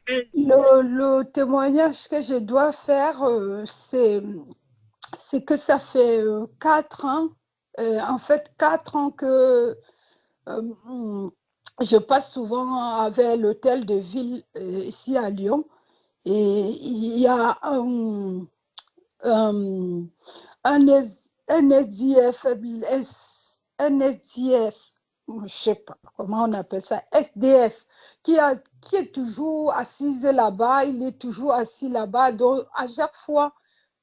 Le témoignage que je dois faire, c'est que ça fait 4 ans, en fait 4 ans que euh, je passe souvent avec l'hôtel de ville ici à Lyon. Et il y a un, un SDF, un SDF, je ne sais pas comment on appelle ça, SDF, qui est toujours assise là-bas, il est toujours assis là-bas. Donc, à chaque fois,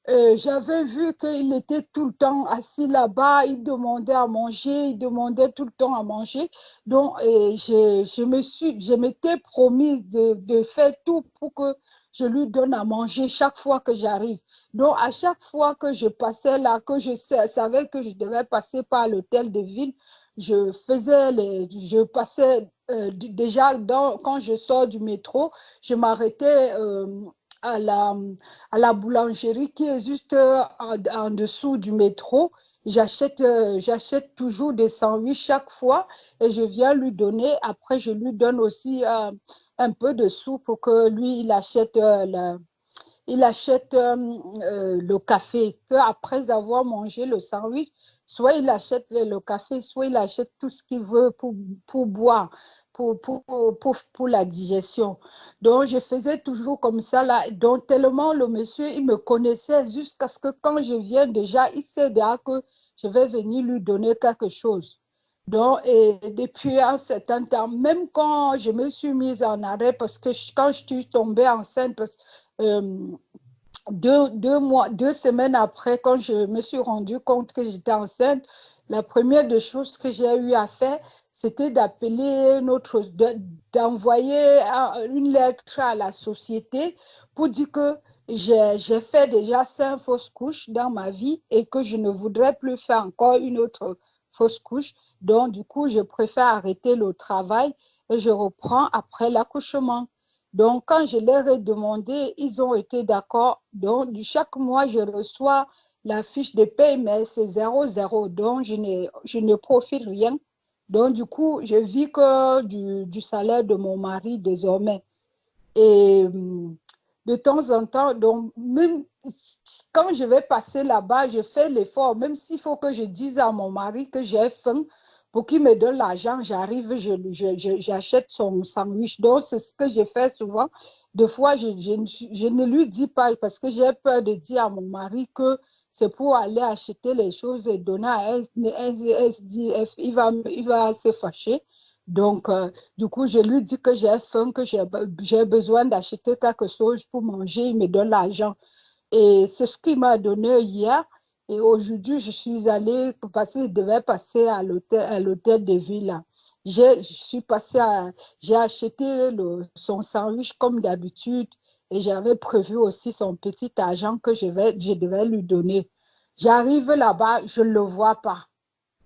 j'avais vu qu'il était tout le temps assis là-bas, il demandait à manger, il demandait tout le temps à manger. Donc, je m'étais promis de faire tout pour que je lui donne à manger chaque fois que j'arrive. Donc, à chaque fois que je passais là, que savais que je devais passer par l'hôtel de ville, je passais déjà quand je sors du métro, je m'arrêtais à à la boulangerie qui est juste en dessous du métro. J'achète toujours des sandwichs chaque fois et je viens lui donner. Après, je lui donne aussi un peu de sous pour que lui, il achète le café. Que après avoir mangé le sandwich, soit il achète le café, soit il achète tout ce qu'il veut pour boire, pour la digestion. Donc, je faisais toujours comme ça, là. Donc, tellement le monsieur, il me connaissait jusqu'à ce que quand je viens déjà, il sait déjà que je vais venir lui donner quelque chose. Donc, et depuis un certain temps, même quand je me suis mise en arrêt, parce que quand je suis tombée enceinte, euh, 2 semaines après, quand je me suis rendu compte que j'étais enceinte, la première des choses que j'ai eu à faire, c'était d'envoyer une lettre à la société pour dire que j'ai fait déjà 5 fausses couches dans ma vie et que je ne voudrais plus faire encore une autre fausse couche. Donc, du coup, je préfère arrêter le travail et je reprends après l'accouchement. Donc, quand je leur ai demandé, ils ont été d'accord. Donc, chaque mois, je reçois la fiche de paie, mais c'est 0,0. Donc, je ne profite rien. Donc, du coup, je vis que du salaire de mon mari désormais. Et de temps en temps, donc, même quand je vais passer là-bas, je fais l'effort, même s'il faut que je dise à mon mari que j'ai faim pour qu'il me donne l'argent, j'arrive, j'achète son sandwich. Donc, c'est ce que je fais souvent. Des fois, je ne lui dis pas parce que j'ai peur de dire à mon mari que c'est pour aller acheter les choses et donner à un SDF. Il va se fâcher. Donc, du coup, je lui dis que j'ai faim, que j'ai besoin d'acheter quelque chose pour manger. Il me donne l'argent. Et c'est ce qu'il m'a donné hier. Et aujourd'hui, je suis allée, parce que je devais passer à l'hôtel de ville. J'ai acheté son sandwich comme d'habitude et j'avais prévu aussi son petit argent que je devais lui donner. J'arrive là-bas, je ne le vois pas.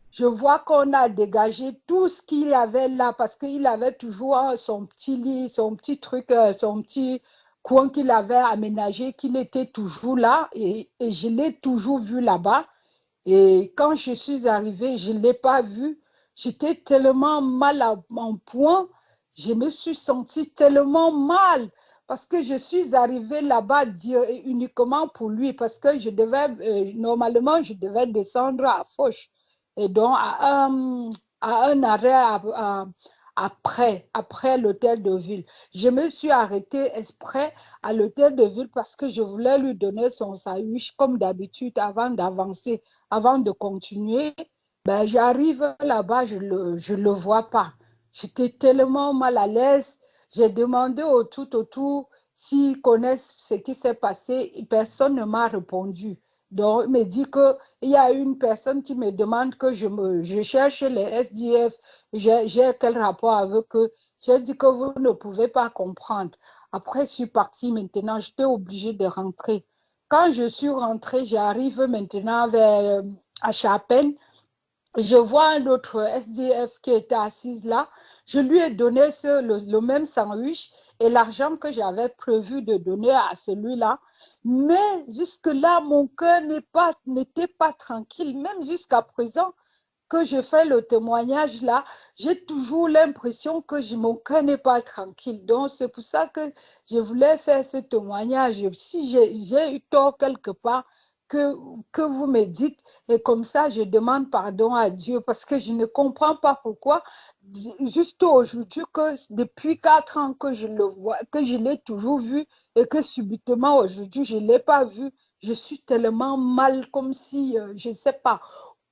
Je vois qu'on a dégagé tout ce qu'il y avait là parce qu'il avait toujours son petit lit, son petit truc, son petit coin qu'il avait aménagé, qu'il était toujours là et je l'ai toujours vu là-bas. Et quand je suis arrivée, je ne l'ai pas vu. J'étais tellement mal à mon point, je me suis sentie tellement mal parce que je suis arrivée là-bas uniquement pour lui parce que normalement, je devais descendre à Foch et donc à un arrêt après l'hôtel de ville. Je me suis arrêtée exprès à l'hôtel de ville parce que je voulais lui donner son sandwich comme d'habitude avant d'avancer, avant de continuer. Ben, j'arrive là-bas, je le vois pas. J'étais tellement mal à l'aise. J'ai demandé autour s'ils connaissent ce qui s'est passé. Personne ne m'a répondu. Donc, il me dit qu'il y a une personne qui me demande que je cherche les SDF. J'ai quel rapport avec eux? J'ai dit que vous ne pouvez pas comprendre. Après, je suis partie maintenant. J'étais obligée de rentrer. Quand je suis rentrée, j'arrive maintenant à Chapelle. Je vois un autre SDF qui était assise là. Je lui ai donné le même sandwich et l'argent que j'avais prévu de donner à celui-là. Mais jusque-là, mon cœur n'était pas tranquille. Même jusqu'à présent, que je fais le témoignage là, j'ai toujours l'impression que mon cœur n'est pas tranquille. Donc, c'est pour ça que je voulais faire ce témoignage. Si j'ai eu tort quelque part, que vous me dites, et comme ça, je demande pardon à Dieu parce que je ne comprends pas pourquoi, juste aujourd'hui, que depuis 4 ans que je le vois, que je l'ai toujours vu et que subitement aujourd'hui, je ne l'ai pas vu, je suis tellement mal comme si, je ne sais pas,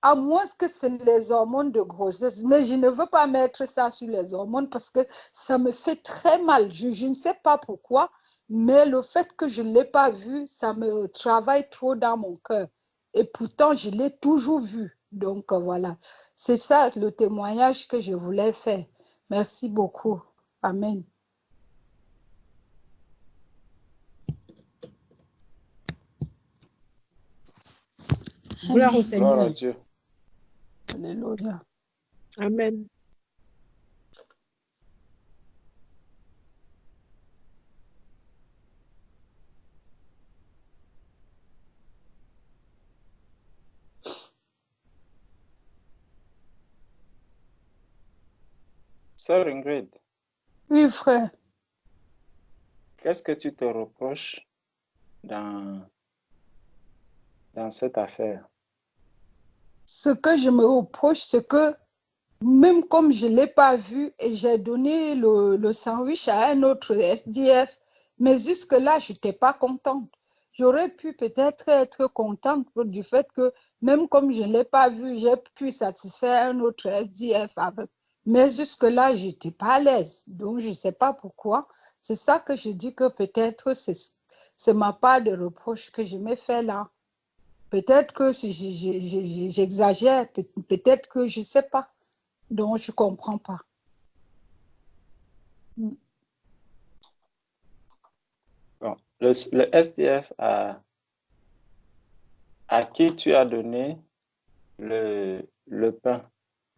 à moins que c'est les hormones de grossesse, mais je ne veux pas mettre ça sur les hormones parce que ça me fait très mal. Je ne sais pas pourquoi, mais le fait que je ne l'ai pas vu, ça me travaille trop dans mon cœur. Et pourtant, je l'ai toujours vu. Donc voilà, c'est ça le témoignage que je voulais faire. Merci beaucoup. Amen. Gloire au Gloire à Seigneur. Dieu. Alléluia. Amen. Sœur Ingrid, Oui, frère. qu'est-ce que tu te reproches dans cette affaire? Ce que je me reproche, c'est que même comme je ne l'ai pas vu et j'ai donné le sandwich à un autre SDF, mais jusque-là, je n'étais pas contente. J'aurais pu peut-être être contente du fait que même comme je ne l'ai pas vu, j'ai pu satisfaire un autre SDF avec. Mais jusque-là, je n'étais pas à l'aise. Donc, je ne sais pas pourquoi. C'est ça que je dis que peut-être c'est ma part de reproche que je me fais là. Peut-être que si j'exagère, peut-être que je ne sais pas. Donc, je ne comprends pas. Bon, le SDF à qui tu as donné le pain,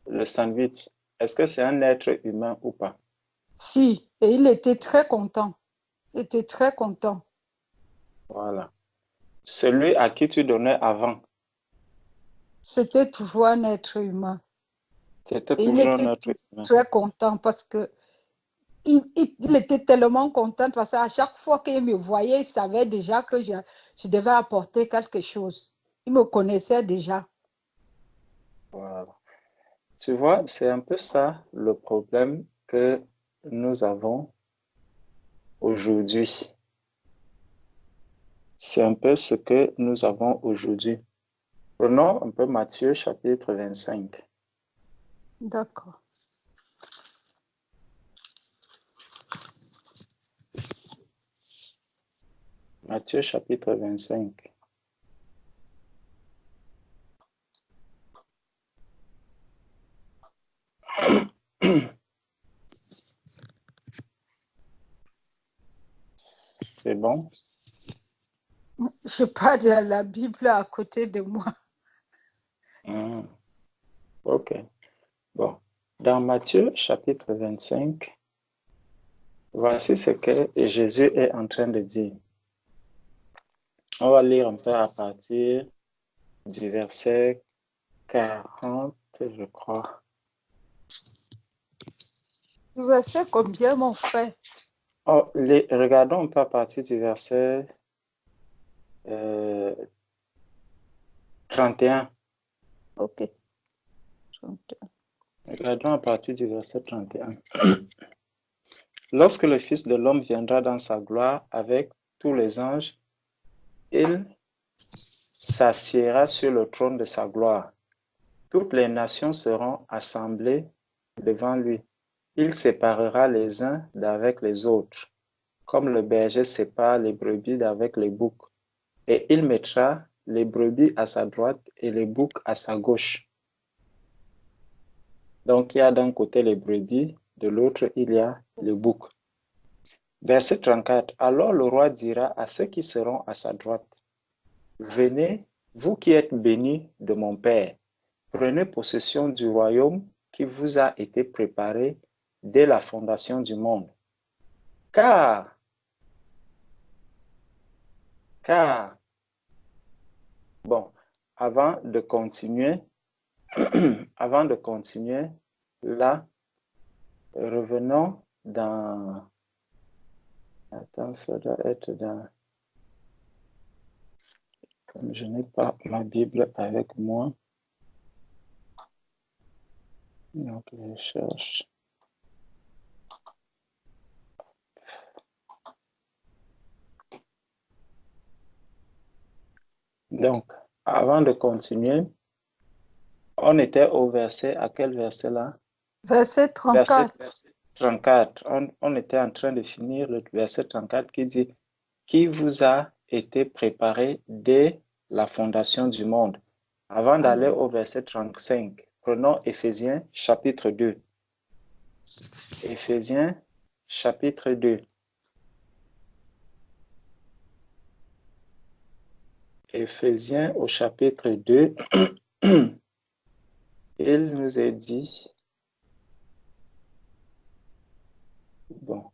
le sandwich, est-ce que c'est un être humain ou pas? Si, et il était très content. Il était très content. Voilà. Celui à qui tu donnais avant, C'était toujours un être humain. c'était Et il toujours un était être humain. très content parce que il était tellement content parce qu'à chaque fois qu'il me voyait, il savait déjà que je devais apporter quelque chose. Il me connaissait déjà. Voilà. Tu vois, c'est un peu ça le problème que nous avons aujourd'hui. C'est un peu ce que nous avons aujourd'hui. Prenons un peu Matthieu chapitre 25. D'accord. Matthieu chapitre 25. C'est bon? Je n'ai pas de la Bible à côté de moi. Ok. Bon. Dans Matthieu chapitre 25, voici ce que Jésus est en train de dire. On va lire un peu à partir du verset 40, je crois. Verset combien, mon frère? Oh, regardons un peu à partir du verset 31. Ok. Regardons à partir du verset 31. Lorsque le Fils de l'homme viendra dans sa gloire avec tous les anges, il s'assiera sur le trône de sa gloire. Toutes les nations seront assemblées devant lui. Il séparera les uns d'avec les autres, comme le berger sépare les brebis d'avec les boucs. Et il mettra les brebis à sa droite et les boucs à sa gauche. Donc, il y a d'un côté les brebis, de l'autre, il y a les boucs. Verset 34. Alors le roi dira à ceux qui seront à sa droite, venez, vous qui êtes bénis de mon Père, prenez possession du royaume qui vous a été préparé dès la fondation du monde. Car, bon, avant de continuer, avant de continuer, là, revenons dans... Attends, ça doit être dans... Comme je n'ai pas ma Bible avec moi, donc je cherche. Donc, avant de continuer, on était au verset, à quel verset là? Verset 34. Verset 34. On était en train de finir le verset 34 qui dit, qui vous a été préparé dès la fondation du monde. Avant d'aller Amen. au verset 35, prenons Éphésiens chapitre 2. Éphésiens chapitre 2. Éphésiens au chapitre 2, il nous est dit, bon,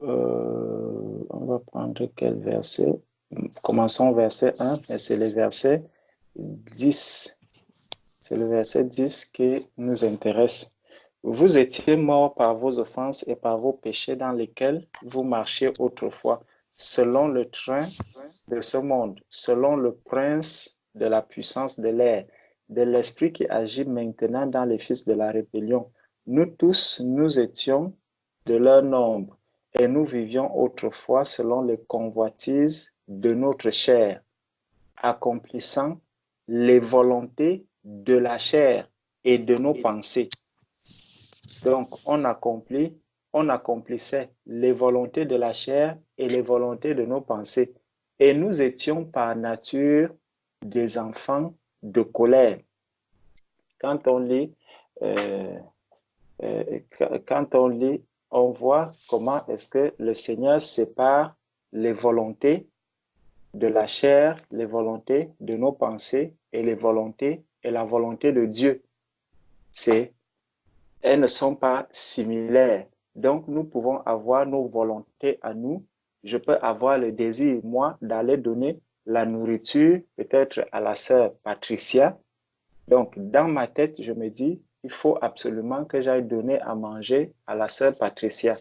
on va prendre quel verset? Commençons au verset 1, mais c'est le verset 10. C'est le verset 10 qui nous intéresse. Vous étiez morts par vos offenses et par vos péchés dans lesquels vous marchiez autrefois, selon le train de ce monde, selon le prince de la puissance de l'air, de l'esprit qui agit maintenant dans les fils de la rébellion. Nous tous, nous étions de leur nombre et nous vivions autrefois selon les convoitises de notre chair, accomplissant les volontés de la chair et de nos pensées. Donc, on accomplissait les volontés de la chair et les volontés de nos pensées. Et nous étions par nature des enfants de colère. Quand on lit, quand on lit, on voit comment est-ce que le Seigneur sépare les volontés de la chair, les volontés de nos pensées et les volontés et la volonté de Dieu. Elles ne sont pas similaires. Donc, nous pouvons avoir nos volontés à nous. Je peux avoir le désir, moi, d'aller donner la nourriture, peut-être à la sœur Patricia. Donc, dans ma tête, je me dis, il faut absolument que j'aille donner à manger à la sœur Patricia.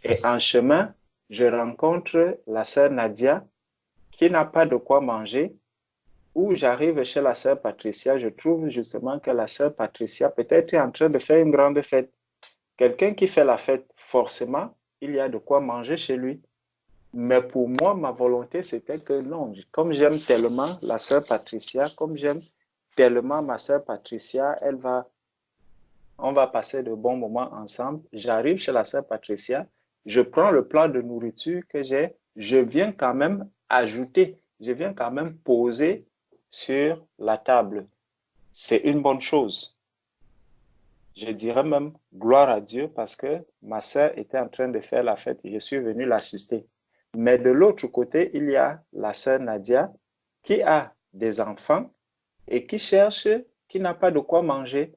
Et en chemin, je rencontre la sœur Nadia qui n'a pas de quoi manger, où j'arrive chez la sœur Patricia, je trouve justement que la sœur Patricia peut-être est en train de faire une grande fête. Quelqu'un qui fait la fête, forcément, il y a de quoi manger chez lui. Mais pour moi, ma volonté, c'était que non, comme j'aime tellement la sœur Patricia, comme j'aime tellement ma sœur Patricia, on va passer de bons moments ensemble. J'arrive chez la sœur Patricia, je prends le plat de nourriture que j'ai, je viens quand même ajouter, je viens quand même poser sur la table. C'est une bonne chose. Je dirais même gloire à Dieu parce que ma sœur était en train de faire la fête et je suis venu l'assister. Mais de l'autre côté, il y a la sœur Nadia qui a des enfants et qui cherche, qui n'a pas de quoi manger.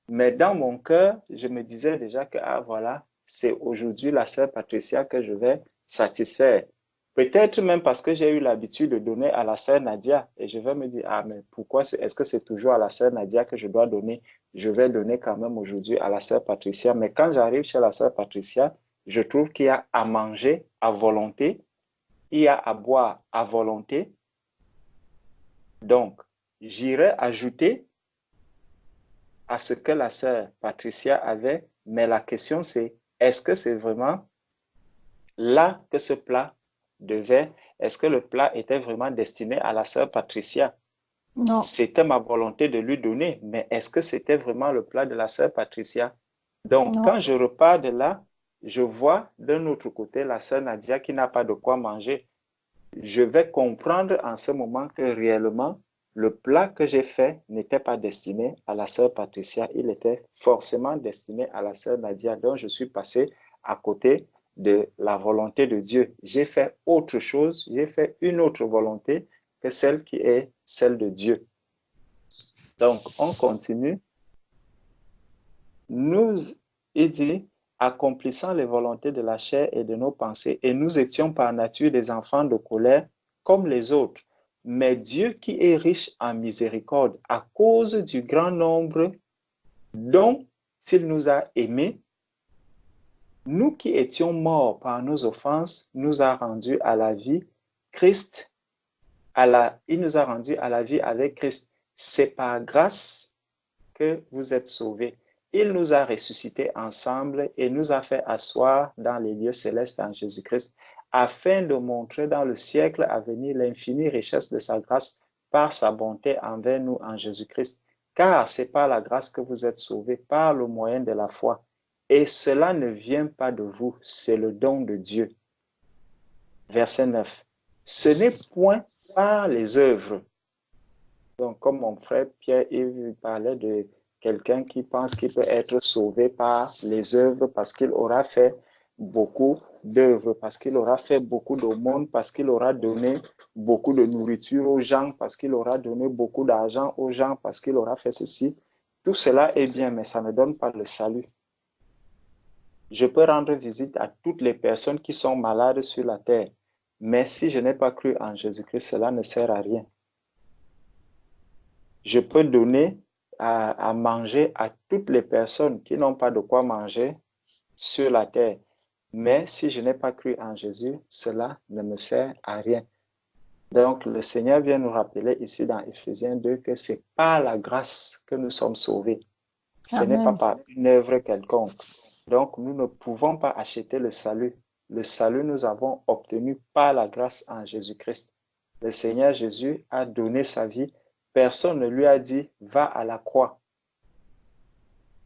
Mais dans mon cœur, je me disais déjà que, ah voilà, c'est aujourd'hui la sœur Patricia que je vais satisfaire. Peut-être même parce que j'ai eu l'habitude de donner à la sœur Nadia et je vais me dire, ah mais pourquoi est-ce que c'est toujours à la sœur Nadia que je dois donner? Je vais donner quand même aujourd'hui à la sœur Patricia. Mais quand j'arrive chez la sœur Patricia, je trouve qu'il y a à manger à volonté, il y a à boire à volonté. Donc, j'irai ajouter à ce que la sœur Patricia avait, mais la question c'est, est-ce que c'est vraiment là que ce plat devait, est-ce que le plat était vraiment destiné à la sœur Patricia? Non. C'était ma volonté de lui donner, mais est-ce que c'était vraiment le plat de la sœur Patricia? Donc, Non. quand je repars de là, je vois d'un autre côté la sœur Nadia qui n'a pas de quoi manger. Je vais comprendre en ce moment que réellement, le plat que j'ai fait n'était pas destiné à la sœur Patricia, il était forcément destiné à la sœur Nadia. Donc, je suis passé à côté de la volonté de Dieu. J'ai fait autre chose, j'ai fait une autre volonté que celle qui est celle de Dieu. Donc, on continue. Il dit, accomplissant les volontés de la chair et de nos pensées, et nous étions par nature des enfants de colère comme les autres. mais Dieu qui est riche en miséricorde, à cause du grand nombre dont il nous a aimés, nous qui étions morts par nos offenses, nous a rendus à la vie Christ, il nous a rendus à la vie avec Christ. C'est par grâce que vous êtes sauvés. Il nous a ressuscités ensemble et nous a fait asseoir dans les lieux célestes en Jésus-Christ, afin de montrer dans le siècle à venir l'infinie richesse de sa grâce par sa bonté envers nous en Jésus-Christ. Car c'est par la grâce que vous êtes sauvés, par le moyen de la foi. Et cela ne vient pas de vous, c'est le don de Dieu. Verset 9. Ce n'est point par les œuvres. Donc, comme mon frère Pierre-Yves parlait de quelqu'un qui pense qu'il peut être sauvé par les œuvres parce qu'il aura fait beaucoup d'œuvres, parce qu'il aura fait beaucoup d'aumônes, parce qu'il aura donné beaucoup de nourriture aux gens, parce qu'il aura donné beaucoup d'argent aux gens, parce qu'il aura fait ceci. Tout cela est bien, mais ça ne donne pas le salut. Je peux rendre visite à toutes les personnes qui sont malades sur la terre, mais si je n'ai pas cru en Jésus-Christ, cela ne sert à rien. Je peux donner à manger à toutes les personnes qui n'ont pas de quoi manger sur la terre. Mais si je n'ai pas cru en Jésus, cela ne me sert à rien. Donc, le Seigneur vient nous rappeler ici dans Éphésiens 2 que c'est par la grâce que nous sommes sauvés. Ce n'est pas par une œuvre quelconque. Donc, nous ne pouvons pas acheter le salut. Le salut, nous avons obtenu par la grâce en Jésus-Christ. Le Seigneur Jésus a donné sa vie. Personne ne lui a dit « va à la croix ».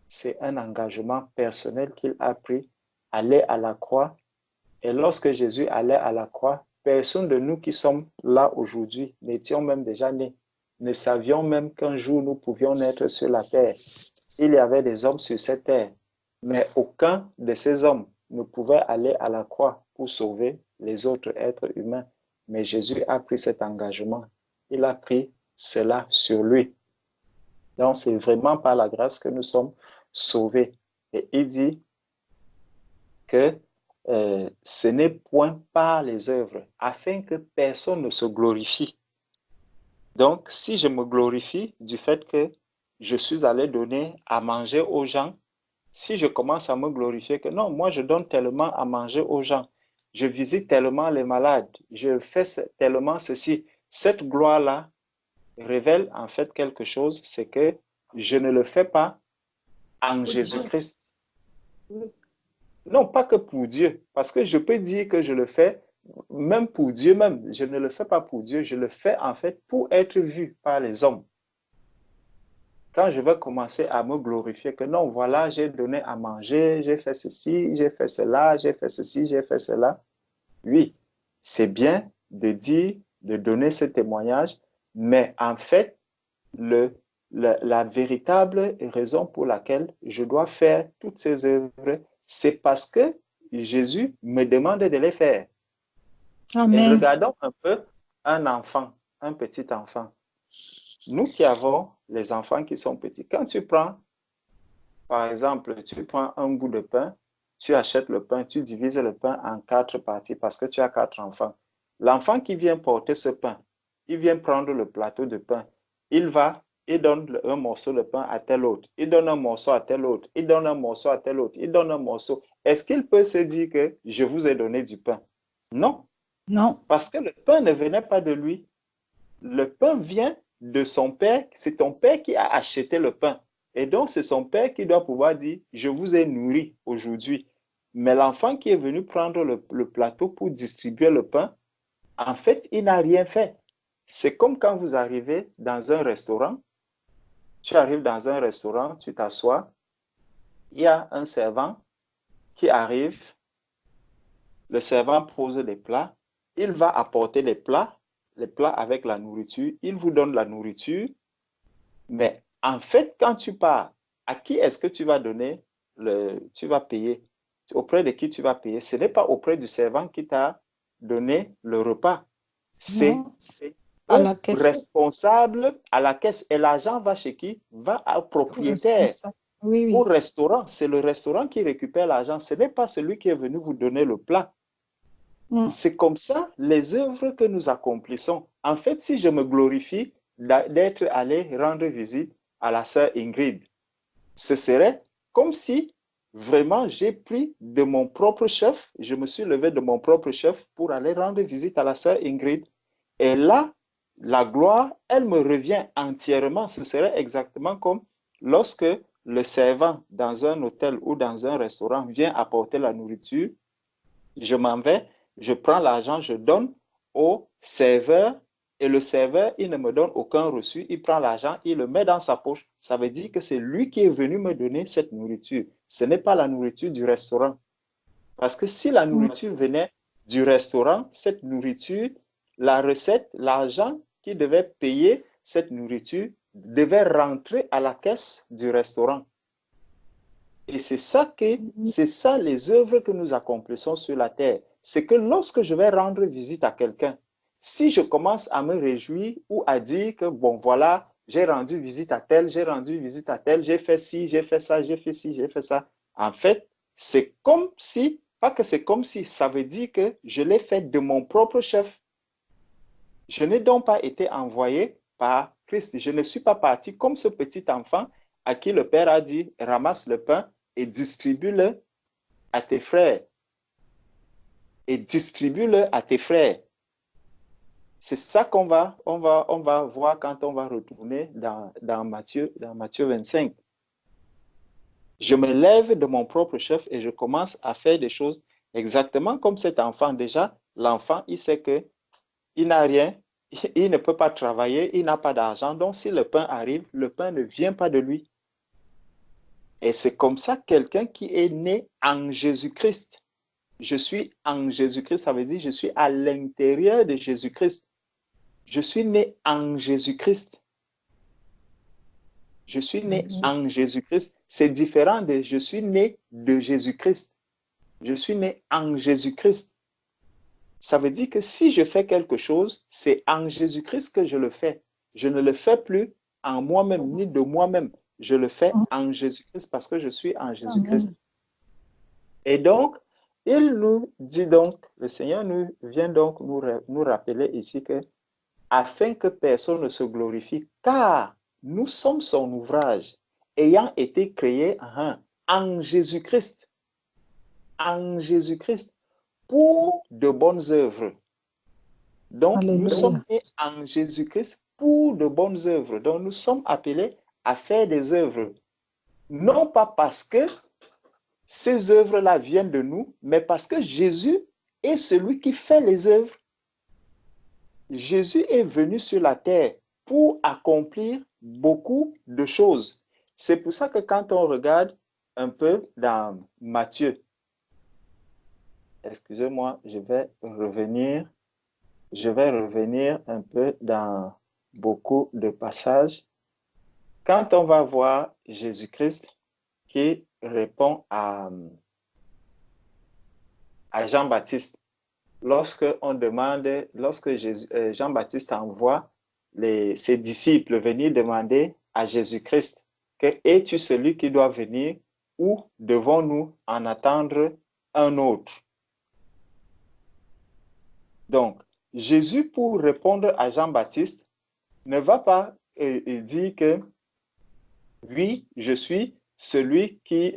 C'est un engagement personnel qu'il a pris, aller à la croix. Et lorsque Jésus allait à la croix, personne de nous qui sommes là aujourd'hui n'étions même déjà nés. Ne savions même qu'un jour nous pouvions naître sur la terre. Il y avait des hommes sur cette terre, mais aucun de ces hommes ne pouvait aller à la croix pour sauver les autres êtres humains. Mais Jésus a pris cet engagement. Il a pris cela sur lui. Donc, c'est vraiment par la grâce que nous sommes sauvés. Et il dit que ce n'est point par les œuvres, afin que personne ne se glorifie. Donc, si je me glorifie du fait que je suis allé donner à manger aux gens, si je commence à me glorifier que non, moi je donne tellement à manger aux gens, je visite tellement les malades, je fais tellement ceci, cette gloire-là révèle en fait quelque chose, c'est que je ne le fais pas en Jésus-Christ. Non, pas que pour Dieu, parce que je peux dire que je le fais même pour Dieu même. Je ne le fais pas pour Dieu, je le fais en fait pour être vu par les hommes. Quand je vais commencer à me glorifier que non, voilà, j'ai donné à manger, j'ai fait ceci, j'ai fait cela, j'ai fait ceci, j'ai fait cela. Oui, c'est bien de dire, de donner ce témoignage, mais en fait, la véritable raison pour laquelle je dois faire toutes ces œuvres, c'est parce que Jésus me demande de les faire. Amen. Et regardons un peu un enfant, un petit enfant. Nous qui avons les enfants qui sont petits, quand tu prends, par exemple, tu prends un bout de pain, tu achètes le pain, tu divises le pain en 4 parties parce que tu as 4 enfants. L'enfant qui vient porter ce pain, il vient prendre le plateau de pain, il donne un morceau de pain à tel autre, il donne un morceau à tel autre, il donne un morceau à tel autre, il donne un morceau. Est-ce qu'il peut se dire que je vous ai donné du pain? Non. Non. Parce que le pain ne venait pas de lui. Le pain vient de son père, c'est ton père qui a acheté le pain. Et donc, c'est son père qui doit pouvoir dire, je vous ai nourri aujourd'hui. Mais l'enfant qui est venu prendre le plateau pour distribuer le pain, en fait, il n'a rien fait. C'est comme quand vous arrivez dans un restaurant. Tu arrives dans un restaurant, tu t'assois. Il y a un servant qui arrive. Le servant pose des plats. Il va apporter les plats avec la nourriture. Il vous donne la nourriture. Mais en fait, quand tu pars, à qui est-ce que tu vas donner tu vas payer? Auprès de qui tu vas payer? Ce n'est pas auprès du servant qui t'a donné le repas. C'est à la caisse. Responsable à la caisse. Et l'argent va chez qui? Va au propriétaire. Oui, oui. Au restaurant. C'est le restaurant qui récupère l'argent. Ce n'est pas celui qui est venu vous donner le plat. C'est comme ça les œuvres que nous accomplissons. En fait, si je me glorifie d'être allé rendre visite à la sœur Ingrid, ce serait comme si vraiment j'ai pris de mon propre chef, je me suis levé de mon propre chef pour aller rendre visite à la sœur Ingrid. Et là, la gloire, elle me revient entièrement. Ce serait exactement comme lorsque le servant dans un hôtel ou dans un restaurant vient apporter la nourriture, je m'en vais, je prends l'argent, je donne au serveur et le serveur, il ne me donne aucun reçu, il prend l'argent, il le met dans sa poche. Ça veut dire que c'est lui qui est venu me donner cette nourriture. Ce n'est pas la nourriture du restaurant. Parce que si la nourriture venait du restaurant, cette nourriture, la recette, l'argent qui devait payer cette nourriture devait rentrer à la caisse du restaurant. Et c'est ça les œuvres que nous accomplissons sur la terre. C'est que lorsque je vais rendre visite à quelqu'un, si je commence à me réjouir ou à dire que, bon, voilà, j'ai rendu visite à tel, j'ai rendu visite à tel, j'ai fait ci, j'ai fait ça, j'ai fait ci, j'ai fait ça. En fait, c'est comme si, pas que c'est comme si, ça veut dire que je l'ai fait de mon propre chef. Je n'ai donc pas été envoyé par Christ. Je ne suis pas parti comme ce petit enfant à qui le Père a dit, ramasse le pain et distribue-le à tes frères. Et distribue-le à tes frères. C'est ça qu'on va voir quand on va retourner dans Matthieu 25. Je me lève de mon propre chef et je commence à faire des choses exactement comme cet enfant. Déjà, l'enfant, il sait qu'il n'a rien, il ne peut pas travailler, il n'a pas d'argent. Donc, si le pain arrive, le pain ne vient pas de lui. Et c'est comme ça quelqu'un qui est né en Jésus-Christ. Je suis en Jésus-Christ, ça veut dire je suis à l'intérieur de Jésus-Christ. Je suis né en Jésus-Christ. Je suis né en Jésus-Christ. C'est différent de je suis né de Jésus-Christ. Je suis né en Jésus-Christ. Ça veut dire que si je fais quelque chose, c'est en Jésus-Christ que je le fais. Je ne le fais plus en moi-même, ni de moi-même. Je le fais en Jésus-Christ parce que je suis en Jésus-Christ. Et donc, il nous dit donc, le Seigneur nous vient donc nous rappeler ici que afin que personne ne se glorifie, car nous sommes son ouvrage, ayant été créés en Jésus-Christ. En Jésus-Christ, pour de bonnes œuvres. Donc, nous sommes nés en Jésus-Christ pour de bonnes œuvres. Donc, nous sommes appelés à faire des œuvres. Non pas parce que ces œuvres-là viennent de nous, mais parce que Jésus est celui qui fait les œuvres. Jésus est venu sur la terre pour accomplir beaucoup de choses. C'est pour ça que quand on regarde un peu dans Matthieu, excusez-moi, je vais revenir un peu dans beaucoup de passages. Quand on va voir Jésus-Christ qui répond à Jean-Baptiste, lorsque Jean-Baptiste envoie ses disciples venir demander à Jésus-Christ que es-tu celui qui doit venir ou devons-nous en attendre un autre? Donc, Jésus, pour répondre à Jean-Baptiste, ne va pas dire que oui, je suis celui qui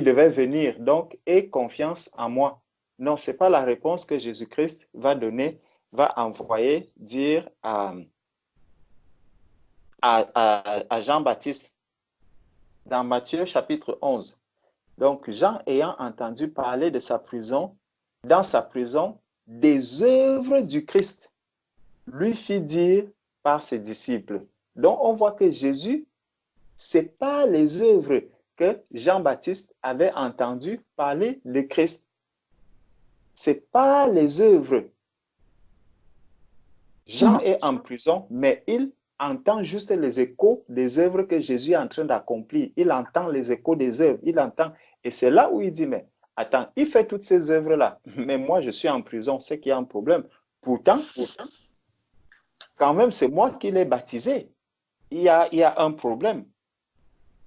devait venir, donc aie confiance en moi. Non, ce n'est pas la réponse que Jésus-Christ va donner, va envoyer dire à Jean-Baptiste dans Matthieu chapitre 11. Donc, Jean ayant entendu parler de sa prison, dans sa prison, des œuvres du Christ, lui fit dire par ses disciples. Donc, on voit que Jésus, ce n'est pas les œuvres que Jean-Baptiste avait entendu parler de Christ. Ce n'est pas les œuvres. Jean est en prison, mais il entend juste les échos des œuvres que Jésus est en train d'accomplir. Il entend les échos des œuvres, il entend. Et c'est là où il dit, mais attends, il fait toutes ces œuvres-là, mais moi je suis en prison, c'est qu'il y a un problème. Pourtant, quand même, c'est moi qui l'ai baptisé. Il y a un problème.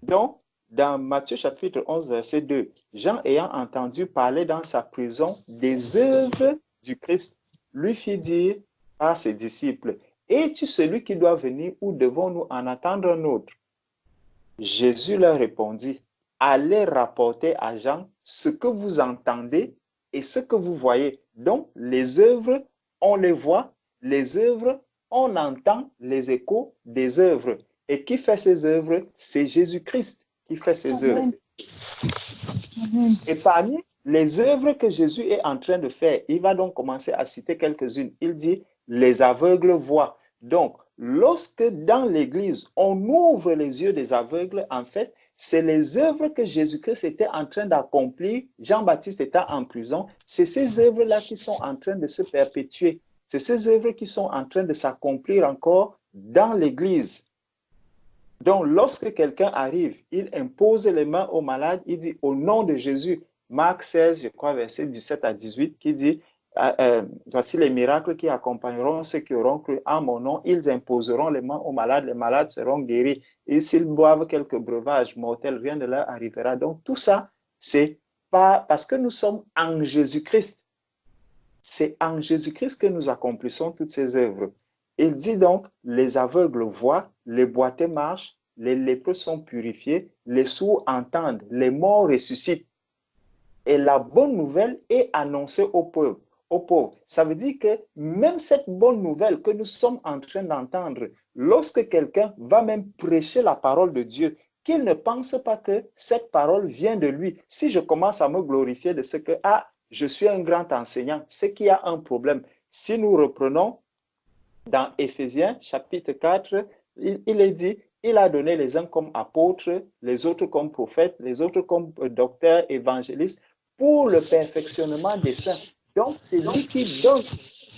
Donc, dans Matthieu chapitre 11, verset 2, Jean ayant entendu parler dans sa prison des œuvres du Christ, lui fit dire à ses disciples, es-tu celui qui doit venir ou devons-nous en attendre un autre? Jésus leur répondit, allez rapporter à Jean ce que vous entendez et ce que vous voyez. Donc, les œuvres, on les voit, les œuvres, on entend les échos des œuvres. Et qui fait ces œuvres? C'est Jésus-Christ qui fait ces œuvres. Et parmi les œuvres que Jésus est en train de faire, il va donc commencer à citer quelques-unes. Il dit, les aveugles voient. Donc, lorsque dans l'Église, on ouvre les yeux des aveugles, en fait, c'est les œuvres que Jésus-Christ était en train d'accomplir. Jean-Baptiste était en prison. C'est ces œuvres-là qui sont en train de se perpétuer. C'est ces œuvres qui sont en train de s'accomplir encore dans l'Église. Donc, lorsque quelqu'un arrive, il impose les mains aux malades, il dit au nom de Jésus, Marc 16, je crois, verset 17 à 18, qui dit, voici les miracles qui accompagneront ceux qui auront cru en mon nom, ils imposeront les malades seront guéris. Et s'ils boivent quelques breuvages mortels, rien ne leur arrivera. Donc, tout ça, c'est pas parce que nous sommes en Jésus-Christ. C'est en Jésus-Christ que nous accomplissons toutes ces œuvres. Il dit donc, les aveugles voient, les boiteux marchent, les lépreux sont purifiés, les sourds entendent, les morts ressuscitent. Et la bonne nouvelle est annoncée aux pauvres. Ça veut dire que même cette bonne nouvelle que nous sommes en train d'entendre, lorsque quelqu'un va même prêcher la parole de Dieu, qu'il ne pense pas que cette parole vient de lui. Si je commence à me glorifier de ce que, je suis un grand enseignant, c'est qu'il y a un problème. Si nous reprenons dans Éphésiens chapitre 4, il est dit, il a donné les uns comme apôtres, les autres comme prophètes, les autres comme docteurs, évangélistes, pour le perfectionnement des saints. Donc, c'est lui qui donne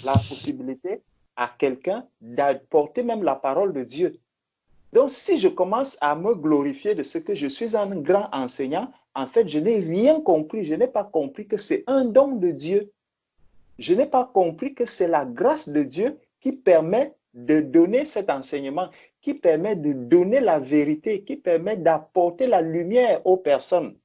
la possibilité à quelqu'un d'apporter même la parole de Dieu. Donc, si je commence à me glorifier de ce que je suis un grand enseignant, en fait, je n'ai rien compris. Je n'ai pas compris que c'est un don de Dieu. Je n'ai pas compris que c'est la grâce de Dieu qui permet de donner cet enseignement, qui permet de donner la vérité, qui permet d'apporter la lumière aux personnes.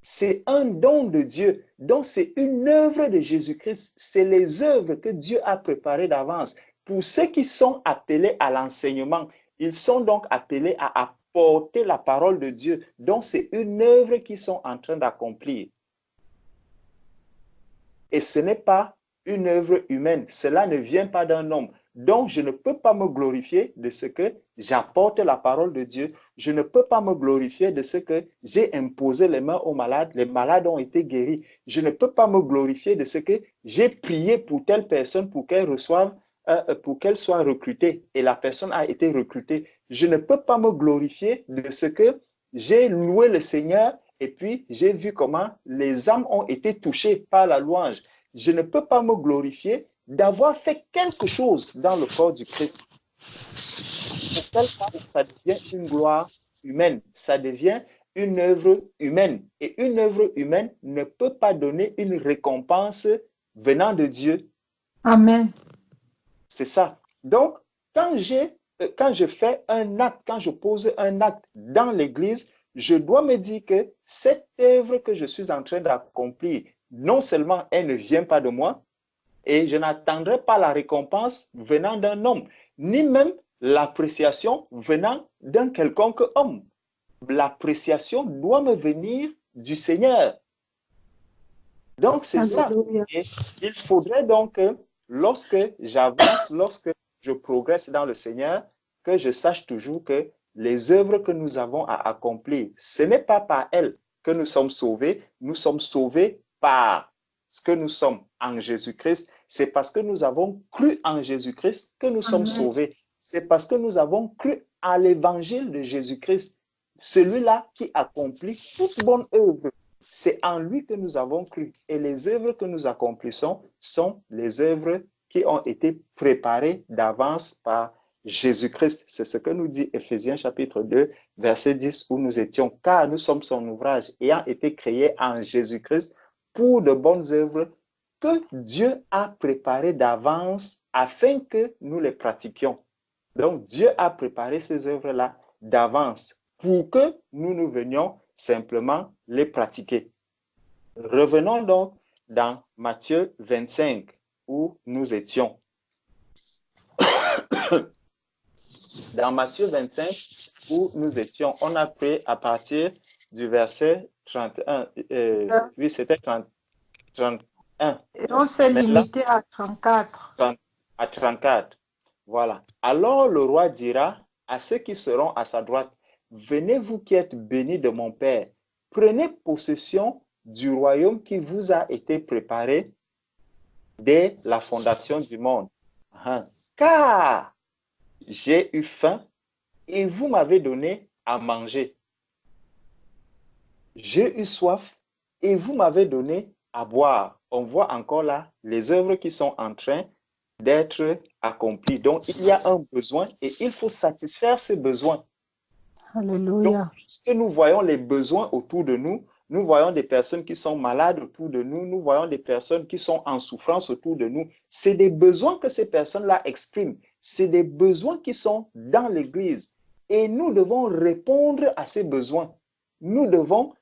C'est un don de Dieu. Donc, c'est une œuvre de Jésus-Christ. C'est les œuvres que Dieu a préparées d'avance. Pour ceux qui sont appelés à l'enseignement, ils sont donc appelés à apporter la parole de Dieu. Donc, c'est une œuvre qu'ils sont en train d'accomplir. Et ce n'est pas une œuvre humaine. Cela ne vient pas d'un homme. Donc, je ne peux pas me glorifier de ce que j'apporte la parole de Dieu. Je ne peux pas me glorifier de ce que j'ai imposé les mains aux malades. Les malades ont été guéris. Je ne peux pas me glorifier de ce que j'ai prié pour telle personne pour qu'elle reçoive, pour qu'elle soit recrutée. Et la personne a été recrutée. Je ne peux pas me glorifier de ce que j'ai loué le Seigneur et puis j'ai vu comment les âmes ont été touchées par la louange. Je ne peux pas me glorifier d'avoir fait quelque chose dans le corps du Christ. Pour tel cas, ça devient une gloire humaine, ça devient une œuvre humaine. Et une œuvre humaine ne peut pas donner une récompense venant de Dieu. Amen. C'est ça. Donc, quand je fais un acte, quand je pose un acte dans l'Église, je dois me dire que cette œuvre que je suis en train d'accomplir, non seulement elle ne vient pas de moi, et je n'attendrai pas la récompense venant d'un homme, ni même l'appréciation venant d'un quelconque homme. L'appréciation doit me venir du Seigneur. Donc, c'est ça. Et il faudrait donc que lorsque j'avance, lorsque je progresse dans le Seigneur, que je sache toujours que les œuvres que nous avons à accomplir, ce n'est pas par elles que nous sommes sauvés par ce que nous sommes en Jésus-Christ. C'est parce que nous avons cru en Jésus-Christ que nous sommes sauvés. C'est parce que nous avons cru à l'évangile de Jésus-Christ, celui-là qui accomplit toute bonne œuvre. C'est en lui que nous avons cru. Et les œuvres que nous accomplissons sont les œuvres qui ont été préparées d'avance par Jésus-Christ. C'est ce que nous dit Éphésiens chapitre 2, verset 10, où nous étions, car nous sommes son ouvrage, ayant été créés en Jésus-Christ pour de bonnes œuvres que Dieu a préparées d'avance afin que nous les pratiquions. Donc, Dieu a préparé ces œuvres-là d'avance pour que nous venions simplement les pratiquer. Revenons donc dans Matthieu 25, où nous étions. Dans Matthieu 25, où nous étions, on a pris à partir du verset 31. Oui, c'était 31. Et on s'est Mais là, limité à 34. à 34. Voilà. Alors le roi dira à ceux qui seront à sa droite, venez vous qui êtes bénis de mon Père, prenez possession du royaume qui vous a été préparé dès la fondation du monde. Car j'ai eu faim et vous m'avez donné à manger. J'ai eu soif et vous m'avez donné à boire. On voit encore là les œuvres qui sont en train d'être accomplies. Donc, il y a un besoin et il faut satisfaire ces besoins. Alléluia. Donc, lorsque nous voyons les besoins autour de nous, nous voyons des personnes qui sont malades autour de nous, nous voyons des personnes qui sont en souffrance autour de nous. C'est des besoins que ces personnes-là expriment. C'est des besoins qui sont dans l'Église. Et nous devons répondre à ces besoins. Nous devons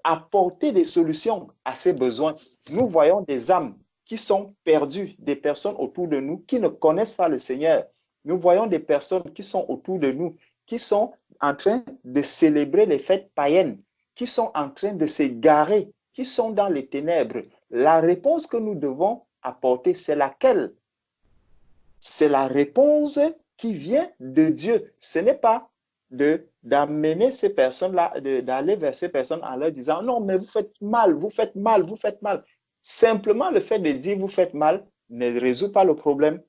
apporter des solutions à ces besoins. Nous voyons des âmes qui sont perdues, des personnes autour de nous qui ne connaissent pas le Seigneur. Nous voyons des personnes qui sont autour de nous, qui sont en train de célébrer les fêtes païennes, qui sont en train de s'égarer, qui sont dans les ténèbres. La réponse que nous devons apporter, c'est laquelle? C'est la réponse qui vient de Dieu. Ce n'est pas d'amener ces personnes-là, d'aller vers ces personnes en leur disant « Non, mais vous faites mal, vous faites mal, vous faites mal. » Simplement le fait de dire « Vous faites mal » ne résout pas le problème.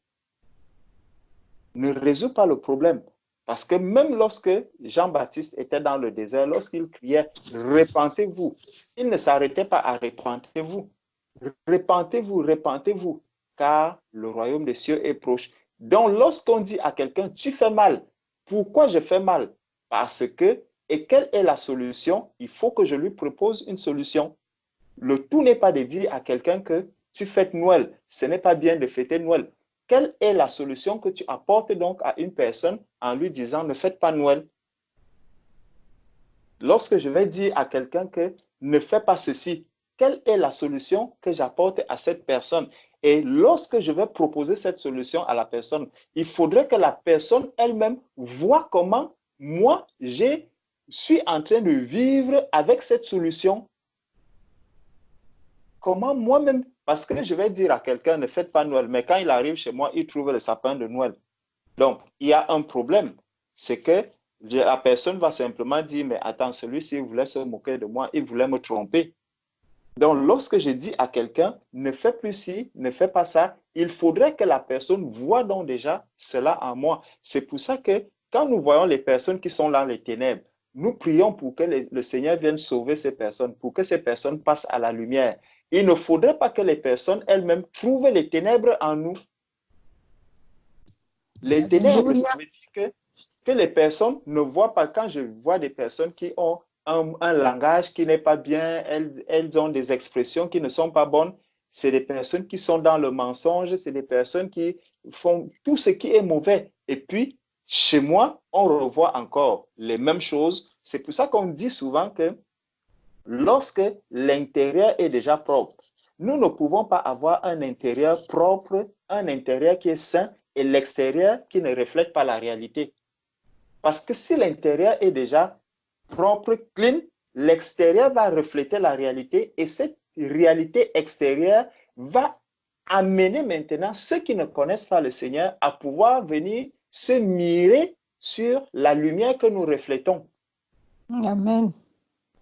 Ne résout pas le problème. Parce que même lorsque Jean-Baptiste était dans le désert, lorsqu'il criait « Repentez-vous », il ne s'arrêtait pas à « Repentez-vous ». Repentez-vous, repentez-vous, car le royaume des cieux est proche. Donc, lorsqu'on dit à quelqu'un, tu fais mal, pourquoi je fais mal? Parce que, et quelle est la solution? Il faut que je lui propose une solution. Le tout n'est pas de dire à quelqu'un que tu fêtes Noël. Ce n'est pas bien de fêter Noël. Quelle est la solution que tu apportes donc à une personne en lui disant, ne faites pas Noël? Lorsque je vais dire à quelqu'un que ne fais pas ceci, quelle est la solution que j'apporte à cette personne? Et lorsque je vais proposer cette solution à la personne, il faudrait que la personne elle-même voit comment moi, je suis en train de vivre avec cette solution. Comment moi-même, parce que je vais dire à quelqu'un, ne faites pas Noël, mais quand il arrive chez moi, il trouve le sapin de Noël. Donc, il y a un problème. C'est que la personne va simplement dire, mais attends, celui-ci voulait se moquer de moi, il voulait me tromper. Donc, lorsque je dis à quelqu'un, ne fais plus ci, ne fais pas ça, il faudrait que la personne voit donc déjà cela en moi. C'est pour ça que quand nous voyons les personnes qui sont dans les ténèbres, nous prions pour que le Seigneur vienne sauver ces personnes, pour que ces personnes passent à la lumière. Il ne faudrait pas que les personnes elles-mêmes trouvent les ténèbres en nous. Les ténèbres, ça veut dire que les personnes ne voient pas. Quand je vois des personnes qui ont un langage qui n'est pas bien, elles ont des expressions qui ne sont pas bonnes, c'est des personnes qui sont dans le mensonge, c'est des personnes qui font tout ce qui est mauvais. Et puis, chez moi, on revoit encore les mêmes choses. C'est pour ça qu'on dit souvent que lorsque l'intérieur est déjà propre, nous ne pouvons pas avoir un intérieur propre, un intérieur qui est sain et l'extérieur qui ne reflète pas la réalité. Parce que si l'intérieur est déjà propre, clean, l'extérieur va refléter la réalité et cette réalité extérieure va amener maintenant ceux qui ne connaissent pas le Seigneur à pouvoir venir se mirer sur la lumière que nous reflétons. Amen.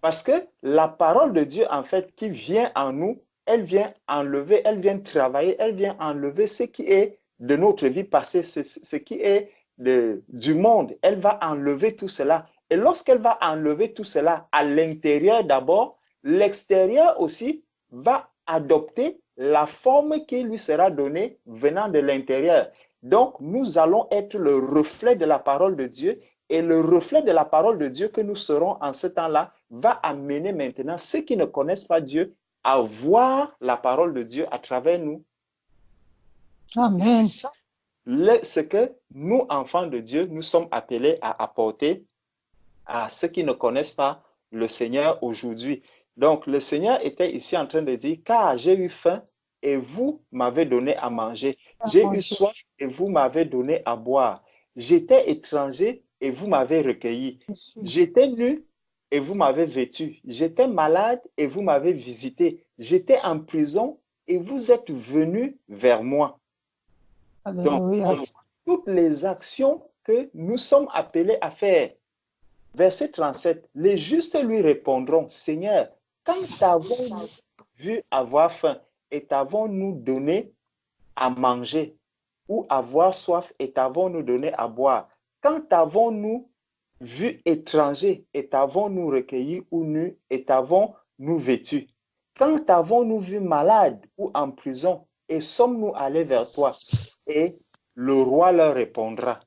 Parce que la parole de Dieu, en fait, qui vient en nous, elle vient enlever, elle vient travailler, elle vient enlever ce qui est de notre vie passée, ce qui est du monde. Elle va enlever tout cela. Et lorsqu'elle va enlever tout cela à l'intérieur d'abord, l'extérieur aussi va adopter la forme qui lui sera donnée venant de l'intérieur. Donc, nous allons être le reflet de la parole de Dieu et le reflet de la parole de Dieu que nous serons en ce temps-là va amener maintenant ceux qui ne connaissent pas Dieu à voir la parole de Dieu à travers nous. Amen. C'est ça ce que nous, enfants de Dieu, nous sommes appelés à apporter à ceux qui ne connaissent pas le Seigneur aujourd'hui. Donc, le Seigneur était ici en train de dire, car j'ai eu faim et vous m'avez donné à manger. J'ai eu soif et vous m'avez donné à boire. J'étais étranger et vous m'avez recueilli. J'étais nu et vous m'avez vêtu. J'étais malade et vous m'avez visité. J'étais en prison et vous êtes venus vers moi. Alléluia. Donc, toutes les actions que nous sommes appelés à faire. Verset 37, les justes lui répondront, Seigneur, quand t'avons-nous vu avoir faim et t'avons-nous donné à manger, ou avoir soif et t'avons-nous donné à boire? Quand t'avons-nous vu étranger et t'avons-nous recueilli ou nu et t'avons-nous vêtu? Quand t'avons-nous vu malade ou en prison et sommes-nous allés vers toi? Et le roi leur répondra,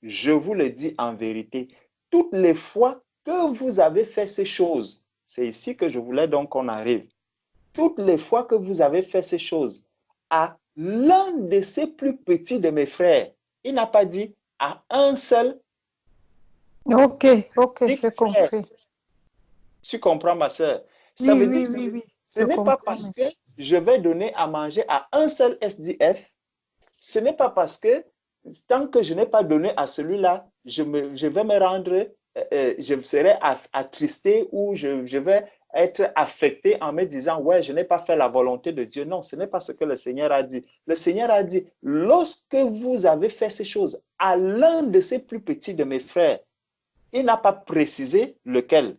je vous le dis en vérité, toutes les fois que vous avez fait ces choses, c'est ici que je voulais donc qu'on arrive, toutes les fois que vous avez fait ces choses à l'un de ces plus petits de mes frères, il n'a pas dit à un seul. Ok, j'ai compris. Tu comprends, ma soeur? Ça Oui, veut oui, dire oui, que oui. ce n'est pas parce que je vais donner à manger à un seul SDF, ce n'est pas parce que tant que je n'ai pas donné à celui-là, je vais me rendre, je serai attristé ou je vais être affecté en me disant, ouais, je n'ai pas fait la volonté de Dieu. Non, ce n'est pas ce que le Seigneur a dit. Le Seigneur a dit, lorsque vous avez fait ces choses à l'un de ces plus petits de mes frères, il n'a pas précisé lequel.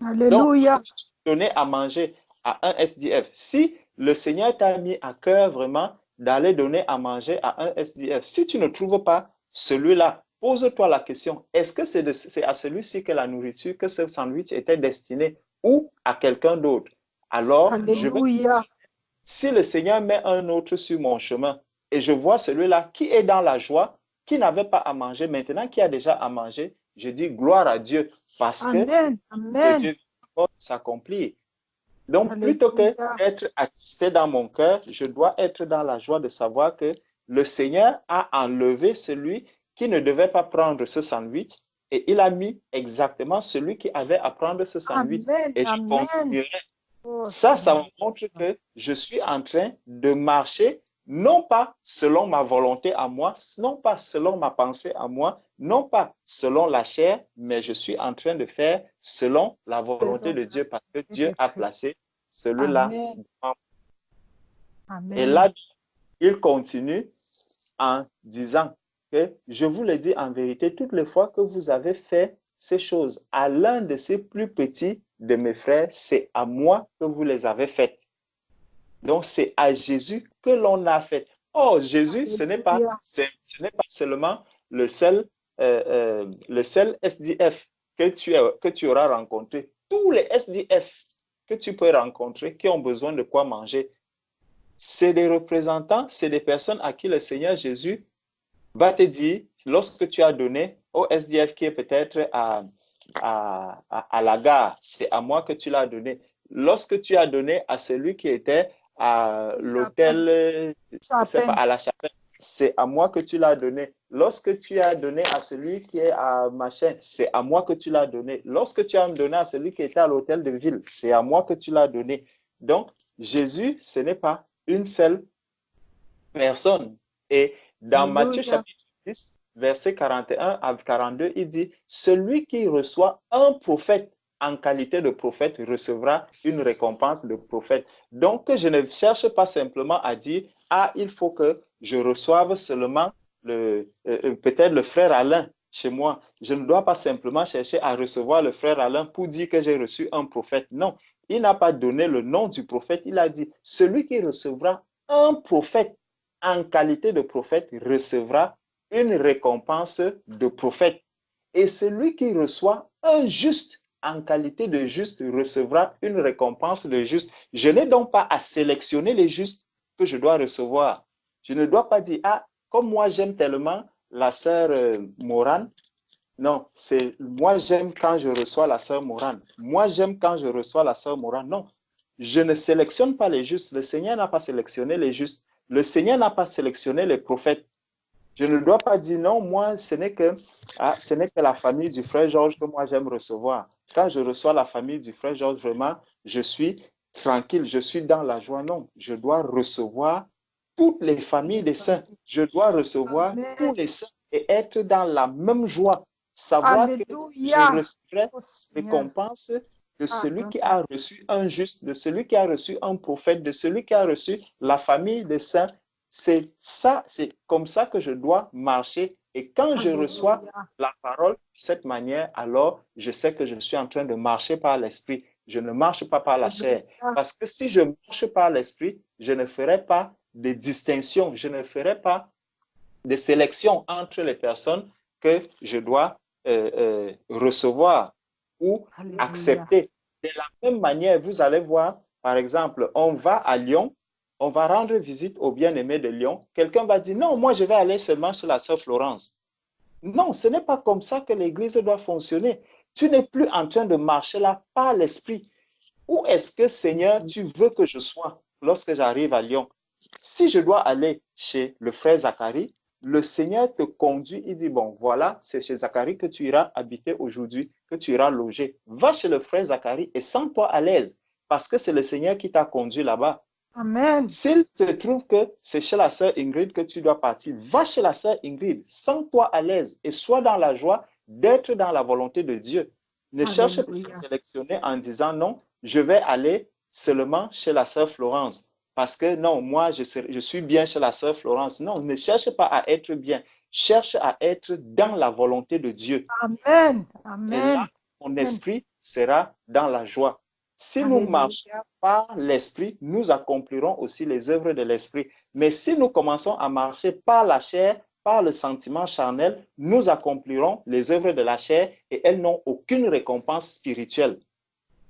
Alléluia. Donc, donner à manger à un SDF. Si le Seigneur t'a mis à cœur vraiment d'aller donner à manger à un SDF, si tu ne trouves pas celui-là, pose-toi la question, est-ce que c'est à celui-ci que la nourriture, que ce sandwich était destiné ou à quelqu'un d'autre? Alors, Alléluia. si le Seigneur met un autre sur mon chemin et je vois celui-là qui est dans la joie, qui n'avait pas à manger, maintenant qui a déjà à manger, je dis gloire à Dieu parce que Dieu va s'accomplir. Donc, plutôt que d'être attristé dans mon cœur, je dois être dans la joie de savoir que le Seigneur a enlevé celui qui ne devait pas prendre ce sandwich et il a mis exactement celui qui avait à prendre ce sandwich. Et je continuerai. Ça me montre que je suis en train de marcher, non pas selon ma volonté à moi, non pas selon ma pensée à moi, non pas selon la chair, mais je suis en train de faire selon la volonté de Dieu parce que Dieu a placé celui-là. Et là, il continue en disant que je vous le dis en vérité, toutes les fois que vous avez fait ces choses à l'un de ces plus petits de mes frères, c'est à moi que vous les avez faites. Donc, c'est à Jésus que l'on a fait. Oh, Jésus, ce n'est pas seulement le seul SDF que tu auras rencontré. Tous les SDF que tu peux rencontrer qui ont besoin de quoi manger, c'est des représentants, c'est des personnes à qui le Seigneur Jésus va te dire, lorsque tu as donné au SDF qui est peut-être à la gare, c'est à moi que tu l'as donné. Lorsque tu as donné à celui qui était à l'hôtel, à la chapelle, c'est à moi que tu l'as donné. Lorsque tu as donné à celui qui est à machin, c'est à moi que tu l'as donné. Lorsque tu as donné à celui qui était à l'hôtel de ville, c'est à moi que tu l'as donné. Donc, Jésus, ce n'est pas une seule personne. Et dans Matthieu chapitre 10, verset 41 à 42, il dit, celui qui reçoit un prophète en qualité de prophète recevra une récompense de prophète. Donc, je ne cherche pas simplement à dire, ah, il faut que je reçoive seulement peut-être le frère Alain chez moi. Je ne dois pas simplement chercher à recevoir le frère Alain pour dire que j'ai reçu un prophète. Non, il n'a pas donné le nom du prophète. Il a dit, celui qui recevra un prophète en qualité de prophète recevra une récompense de prophète. Et celui qui reçoit un juste en qualité de juste recevra une récompense de juste. Je n'ai donc pas à sélectionner les justes que je dois recevoir. Je ne dois pas dire, ah, comme moi j'aime tellement la sœur Morane. Non, c'est moi j'aime quand je reçois la sœur Morane. Moi j'aime quand je reçois la sœur Morane. Non, je ne sélectionne pas les justes. Le Seigneur n'a pas sélectionné les justes. Le Seigneur n'a pas sélectionné les prophètes. Je ne dois pas dire non, moi, ce n'est que la famille du frère Georges que moi j'aime recevoir. Quand je reçois la famille du frère Georges, vraiment, je suis tranquille, je suis dans la joie. Non, je dois recevoir toutes les familles des saints. Je dois recevoir tous Amen. les saints et être dans la même joie. Savoir que je Alléluia. recevrai Oh Seigneur, récompense de celui qui pardonne-moi. a reçu un juste, de celui qui a reçu un prophète, de celui qui a reçu la famille des saints. C'est ça, c'est comme ça que je dois marcher. Et quand je reçois Alléluia. la parole de cette manière, alors je sais que je suis en train de marcher par l'esprit. Je ne marche pas par la chair. Alléluia. Parce que si je marche par l'esprit, je ne ferai pas de distinction, je ne ferai pas de sélection entre les personnes que je dois recevoir ou Alléluia. accepter. De la même manière, vous allez voir, par exemple, on va à Lyon, on va rendre visite au bien-aimé de Lyon. Quelqu'un va dire, non, moi je vais aller seulement chez la sœur Florence. Non, ce n'est pas comme ça que l'Église doit fonctionner. Tu n'es plus en train de marcher là par l'esprit. Où est-ce que, Seigneur, tu veux que je sois lorsque j'arrive à Lyon? Si je dois aller chez le frère Zacharie, le Seigneur te conduit, il dit, bon, voilà, c'est chez Zacharie que tu iras habiter aujourd'hui, que tu iras loger. Va chez le frère Zacharie et sens-toi à l'aise, parce que c'est le Seigneur qui t'a conduit là-bas. Amen. S'il te trouve que c'est chez la sœur Ingrid que tu dois partir, va chez la sœur Ingrid, sens-toi à l'aise et sois dans la joie d'être dans la volonté de Dieu. Ne cherche pas à Alléluia. sélectionner en disant non, je vais aller seulement chez la sœur Florence. Parce que non, moi, je suis bien chez la sœur Florence. Non, ne cherche pas à être bien. Cherche à être dans la volonté de Dieu. Amen. Et là, Amen. mon esprit sera dans la joie. Si nous marchons Alléluia. par l'esprit, nous accomplirons aussi les œuvres de l'esprit. Mais si nous commençons à marcher par la chair, par le sentiment charnel, nous accomplirons les œuvres de la chair et elles n'ont aucune récompense spirituelle.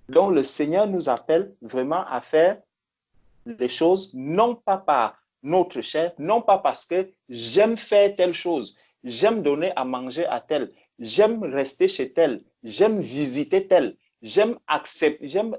Donc le Seigneur nous appelle vraiment à faire les choses non pas par notre chair, non pas parce que j'aime faire telle chose, j'aime donner à manger à tel, j'aime rester chez tel, j'aime visiter tel, j'aime accepter, j'aime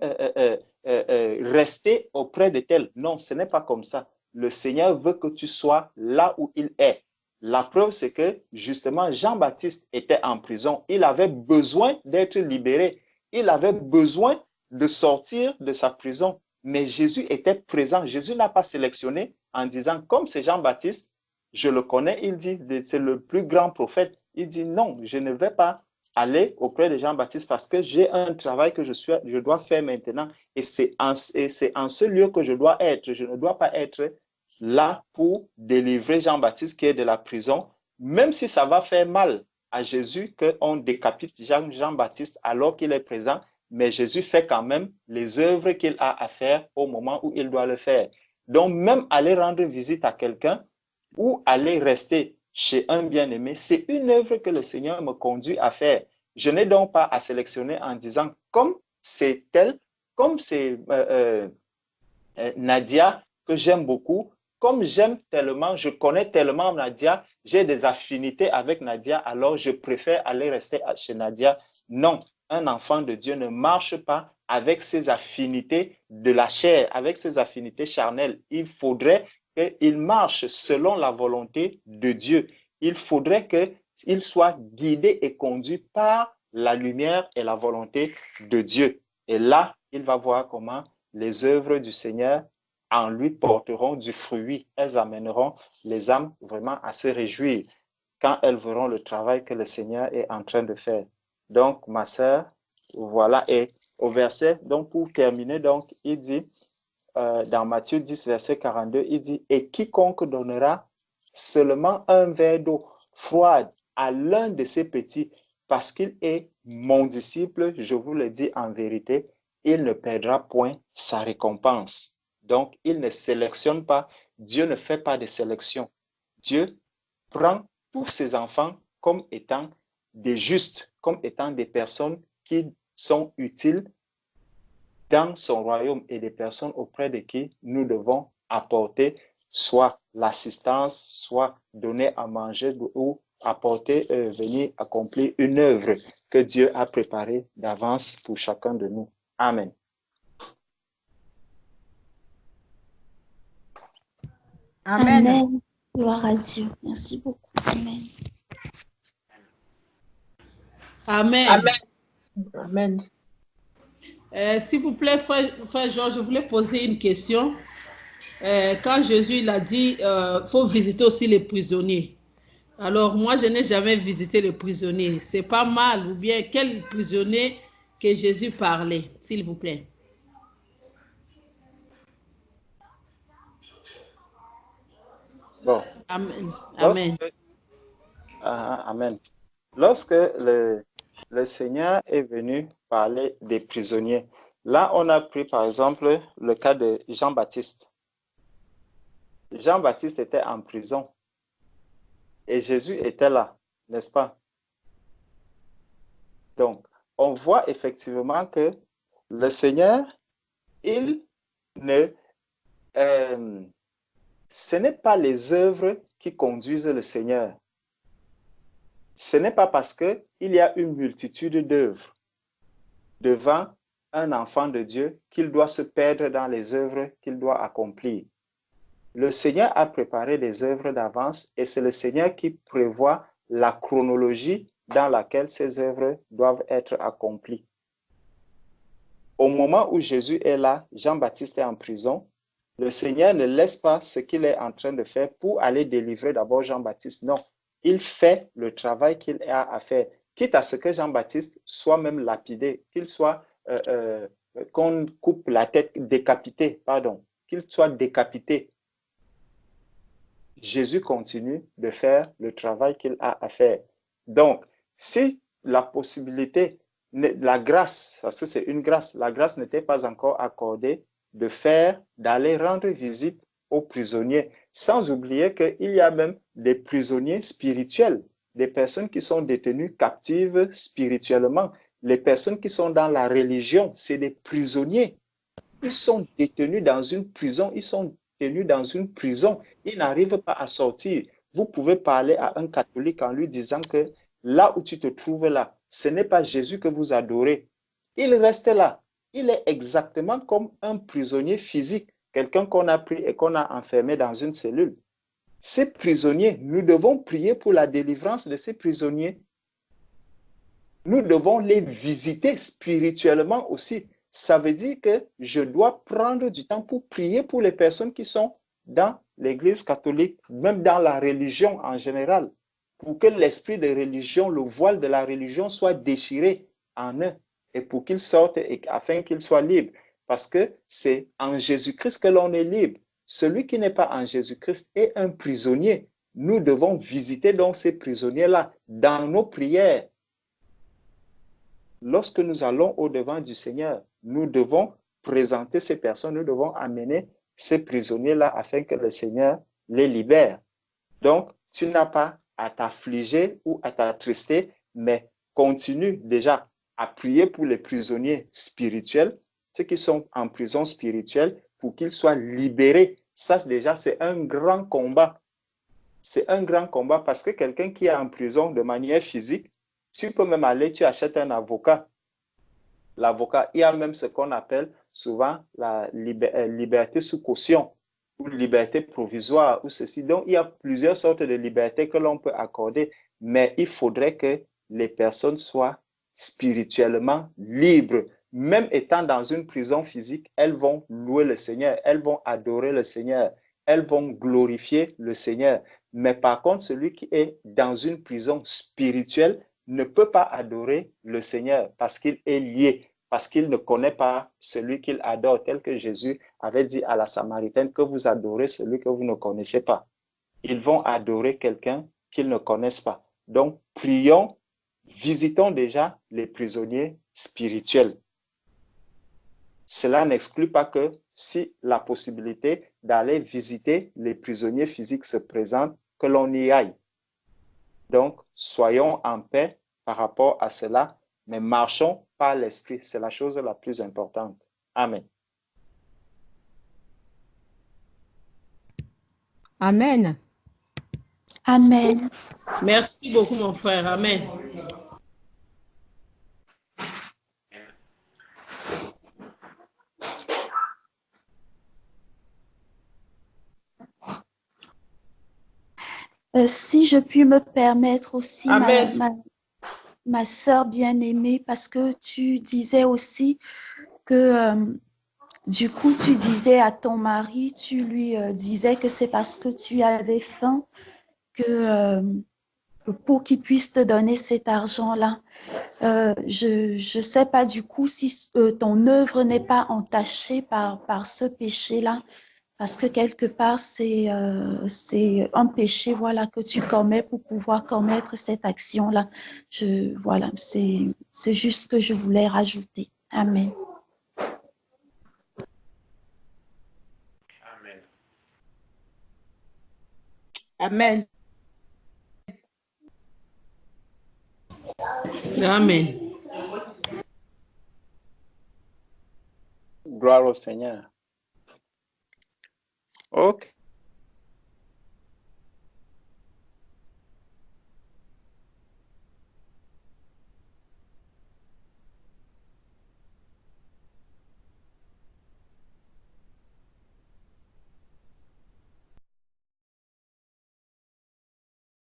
rester auprès de tel. Non, ce n'est pas comme ça. Le Seigneur veut que tu sois là où il est. La preuve, c'est que justement, Jean-Baptiste était en prison. Il avait besoin d'être libéré. Il avait besoin de sortir de sa prison. Mais Jésus était présent. Jésus n'a pas sélectionné en disant, comme c'est Jean-Baptiste, je le connais, il dit, c'est le plus grand prophète. Il dit, non, je ne vais pas aller auprès de Jean-Baptiste parce que j'ai un travail que je dois faire maintenant. Et c'est en ce lieu que je dois être. Je ne dois pas être là pour délivrer Jean-Baptiste qui est de la prison, même si ça va faire mal à Jésus qu'on décapite Jean-Baptiste alors qu'il est présent. Mais Jésus fait quand même les œuvres qu'il a à faire au moment où il doit le faire. Donc, même aller rendre visite à quelqu'un ou aller rester chez un bien-aimé, c'est une œuvre que le Seigneur me conduit à faire. Je n'ai donc pas à sélectionner en disant, comme c'est tel, comme c'est Nadia que j'aime beaucoup, comme j'aime tellement, je connais tellement Nadia, j'ai des affinités avec Nadia, alors je préfère aller rester chez Nadia. Non, un enfant de Dieu ne marche pas avec ses affinités de la chair, avec ses affinités charnelles. Il faudrait qu'il marche selon la volonté de Dieu. Il faudrait qu'il soit guidé et conduit par la lumière et la volonté de Dieu. Et là, il va voir comment les œuvres du Seigneur en lui porteront du fruit. Elles amèneront les âmes vraiment à se réjouir quand elles verront le travail que le Seigneur est en train de faire. Donc, ma sœur, voilà. Et au verset, donc pour terminer, donc, il dit, dans Matthieu 10, verset 42, il dit, et quiconque donnera seulement un verre d'eau froide à l'un de ses petits, parce qu'il est mon disciple, je vous le dis en vérité, il ne perdra point sa récompense. Donc, il ne sélectionne pas. Dieu ne fait pas de sélection. Dieu prend tous ses enfants comme étant des justes, comme étant des personnes qui sont utiles dans son royaume et des personnes auprès de qui nous devons apporter soit l'assistance, soit donner à manger ou apporter, venir accomplir une œuvre que Dieu a préparée d'avance pour chacun de nous. Amen. Amen. Amen. Gloire à Dieu. Merci beaucoup. Amen. Amen. Amen. S'il vous plaît, frère Georges, je voulais poser une question. Quand Jésus il a dit, faut visiter aussi les prisonniers. Alors, moi, je n'ai jamais visité les prisonniers. C'est pas mal ou bien quel prisonnier que Jésus parlait, s'il vous plaît. Bon, Amen. lorsque, Amen. Amen. Lorsque le Seigneur est venu parler des prisonniers, là, on a pris par exemple le cas de Jean-Baptiste. Jean-Baptiste était en prison et Jésus était là, n'est-ce pas? Donc, on voit effectivement que le Seigneur, il ne, ce n'est pas les œuvres qui conduisent le Seigneur. Ce n'est pas parce qu'il y a une multitude d'œuvres devant un enfant de Dieu qu'il doit se perdre dans les œuvres qu'il doit accomplir. Le Seigneur a préparé des œuvres d'avance et c'est le Seigneur qui prévoit la chronologie dans laquelle ces œuvres doivent être accomplies. Au moment où Jésus est là, Jean-Baptiste est en prison, le Seigneur ne laisse pas ce qu'il est en train de faire pour aller délivrer d'abord Jean-Baptiste. Non, il fait le travail qu'il a à faire, quitte à ce que Jean-Baptiste soit même lapidé, qu'il soit, qu'on coupe la tête, décapité, pardon, qu'il soit décapité. Jésus continue de faire le travail qu'il a à faire. Donc, si la possibilité, la grâce, parce que c'est une grâce, la grâce n'était pas encore accordée d'aller rendre visite aux prisonniers, sans oublier qu'il y a même des prisonniers spirituels, des personnes qui sont détenues captives spirituellement, les personnes qui sont dans la religion, c'est des prisonniers. Ils sont détenus dans une prison, ils sont tenus dans une prison, ils n'arrivent pas à sortir. Vous pouvez parler à un catholique en lui disant que là où tu te trouves là, ce n'est pas Jésus que vous adorez. Il reste là. Il est exactement comme un prisonnier physique, quelqu'un qu'on a pris et qu'on a enfermé dans une cellule. Ces prisonniers, nous devons prier pour la délivrance de ces prisonniers. Nous devons les visiter spirituellement aussi. Ça veut dire que je dois prendre du temps pour prier pour les personnes qui sont dans l'Église catholique, même dans la religion en général, pour que l'esprit de religion, le voile de la religion soit déchiré en eux et pour qu'ils sortent et afin qu'ils soient libres. Parce que c'est en Jésus-Christ que l'on est libre. Celui qui n'est pas en Jésus-Christ est un prisonnier. Nous devons visiter donc ces prisonniers-là dans nos prières. Lorsque nous allons au-devant du Seigneur, nous devons présenter ces personnes, nous devons amener ces prisonniers-là afin que le Seigneur les libère. Donc, tu n'as pas à t'affliger ou à t'attrister, mais continue déjà à prier pour les prisonniers spirituels, ceux qui sont en prison spirituelle, pour qu'ils soient libérés. Ça, déjà, c'est un grand combat. C'est un grand combat parce que quelqu'un qui est en prison de manière physique, tu peux même aller, tu achètes un avocat. L'avocat, il y a même ce qu'on appelle souvent la liberté sous caution ou liberté provisoire ou ceci. Donc, il y a plusieurs sortes de libertés que l'on peut accorder, mais il faudrait que les personnes soient spirituellement libres. Même étant dans une prison physique, elles vont louer le Seigneur, elles vont adorer le Seigneur, elles vont glorifier le Seigneur. Mais par contre, celui qui est dans une prison spirituelle ne peut pas adorer le Seigneur parce qu'il est lié, parce qu'il ne connaît pas celui qu'il adore, tel que Jésus avait dit à la Samaritaine que vous adorez celui que vous ne connaissez pas. Ils vont adorer quelqu'un qu'ils ne connaissent pas. Donc, prions, visitons déjà les prisonniers spirituels. Cela n'exclut pas que si la possibilité d'aller visiter les prisonniers physiques se présente, que l'on y aille. Donc, soyons en paix par rapport à cela, mais marchons par l'esprit. C'est la chose la plus importante. Amen. Amen. Amen. Merci beaucoup, mon frère. Amen. Si je puis me permettre aussi, Amen. ma sœur bien-aimée, parce que tu disais aussi que du coup, tu disais à ton mari, tu lui disais que c'est parce que tu avais faim que pour qu'il puisse te donner cet argent-là. Je sais pas du coup si ton œuvre n'est pas entachée par ce péché-là, parce que quelque part c'est un péché, voilà, que tu commets pour pouvoir commettre cette action-là. Voilà, c'est juste ce que je voulais rajouter. Amen. Amen. Amen. Gloire au Seigneur. Ok.